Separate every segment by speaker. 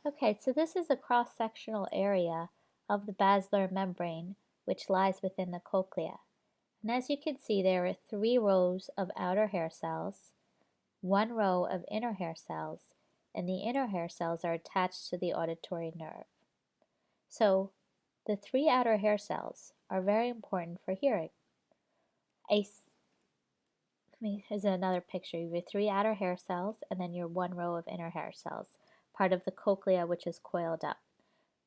Speaker 1: Okay, so this is a cross-sectional area of the basilar membrane which lies within the cochlea. And as you can see, there are 3 rows of outer hair cells, 1 row of inner hair cells, and the inner hair cells are attached to the auditory nerve. So the 3 outer hair cells are very important for hearing. Here's another picture. You have your 3 outer hair cells and then your 1 row of inner hair cells, part of the cochlea which is coiled up.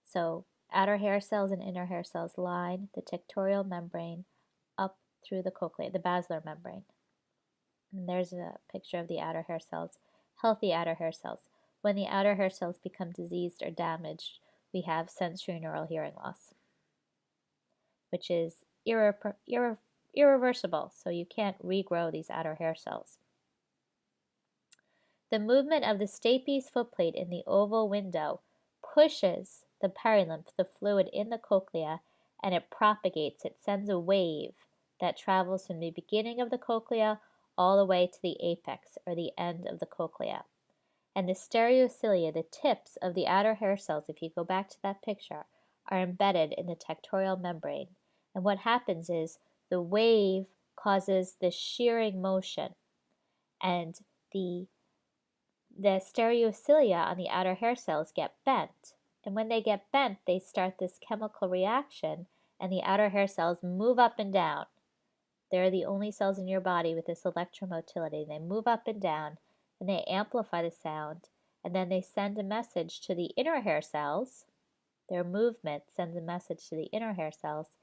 Speaker 1: So outer hair cells and inner hair cells line the tectorial membrane up through the cochlea, the basilar membrane. And there's a picture of the outer hair cells, healthy outer hair cells. When the outer hair cells become diseased or damaged, we have sensorineural hearing loss, which is irreversible, so you can't regrow these outer hair cells. The movement of the stapes footplate in the oval window pushes the perilymph, the fluid in the cochlea, and it propagates. It sends a wave that travels from the beginning of the cochlea all the way to the apex, or the end of the cochlea. And the stereocilia, the tips of the outer hair cells, if you go back to that picture, are embedded in the tectorial membrane. And what happens is the wave causes the shearing motion, and the stereocilia on the outer hair cells get bent. And when they get bent, they start this chemical reaction, and the outer hair cells move up and down. They're the only cells in your body with this electromotility. They move up and down, and they amplify the sound, and then they send a message to the inner hair cells. Their movement sends a message to the inner hair cells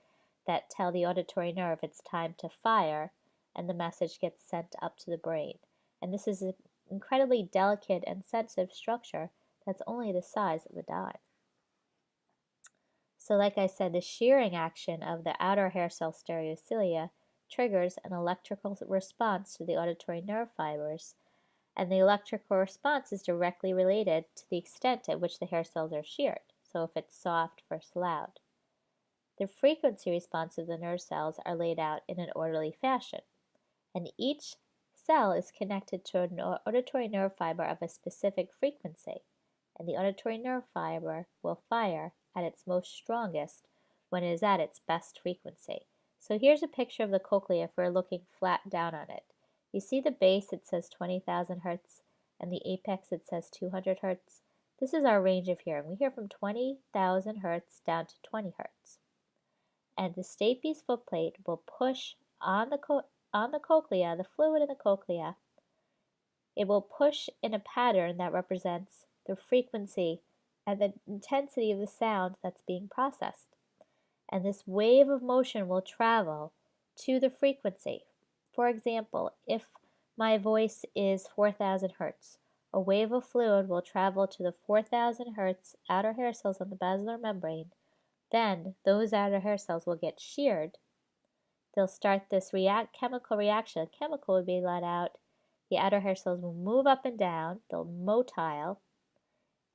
Speaker 1: that tell the auditory nerve it's time to fire, and the message gets sent up to the brain. And this is an incredibly delicate and sensitive structure that's only the size of a dime. So like I said, the shearing action of the outer hair cell stereocilia triggers an electrical response to the auditory nerve fibers, and the electrical response is directly related to the extent at which the hair cells are sheared. So if it's soft versus loud. The frequency response of the nerve cells are laid out in an orderly fashion, and each cell is connected to an auditory nerve fiber of a specific frequency, and the auditory nerve fiber will fire at its most strongest when it is at its best frequency. So here's a picture of the cochlea if we're looking flat down on it. You see the base, it says 20,000 hertz, and the apex, it says 200 hertz. This is our range of hearing. We hear from 20,000 hertz down to 20 hertz. And the stapes footplate will push on the cochlea, the fluid in the cochlea. It will push in a pattern that represents the frequency and the intensity of the sound that's being processed. And this wave of motion will travel to the frequency. For example, if my voice is 4,000 hertz, a wave of fluid will travel to the 4,000 hertz outer hair cells on the basilar membrane. Then those outer hair cells will get sheared. They'll start this chemical reaction. A chemical will be let out. The outer hair cells will move up and down. They'll motile,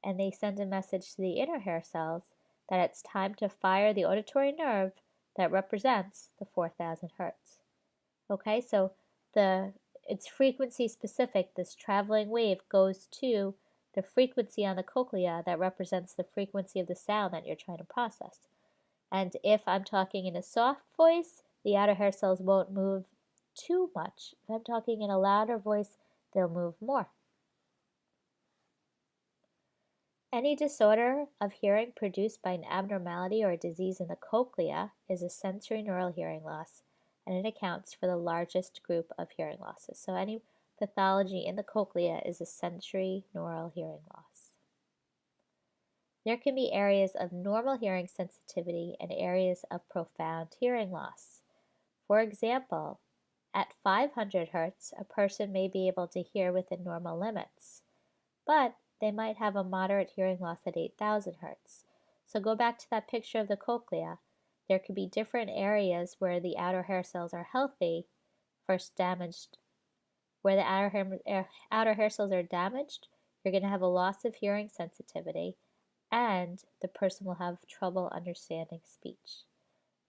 Speaker 1: and they send a message to the inner hair cells that it's time to fire the auditory nerve that represents the 4,000 hertz. Okay, so it's frequency specific. This traveling wave goes to the frequency on the cochlea that represents the frequency of the sound that you're trying to process. And if I'm talking in a soft voice, the outer hair cells won't move too much. If I'm talking in a louder voice, they'll move more. Any disorder of hearing produced by an abnormality or a disease in the cochlea is a sensorineural hearing loss, and it accounts for the largest group of hearing losses. So any pathology in the cochlea is a sensorineural hearing loss. There can be areas of normal hearing sensitivity and areas of profound hearing loss. For example, at 500 hertz, a person may be able to hear within normal limits, but they might have a moderate hearing loss at 8,000 hertz. So go back to that picture of the cochlea. There could be different areas where the outer hair cells are healthy versus damaged. Where the outer hair cells are damaged, you're going to have a loss of hearing sensitivity, and the person will have trouble understanding speech.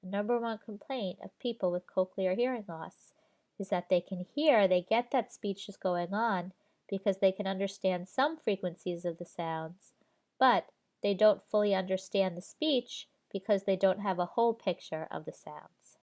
Speaker 1: The number one complaint of people with cochlear hearing loss is that they can hear, they get that speech is going on because they can understand some frequencies of the sounds, but they don't fully understand the speech because they don't have a whole picture of the sound.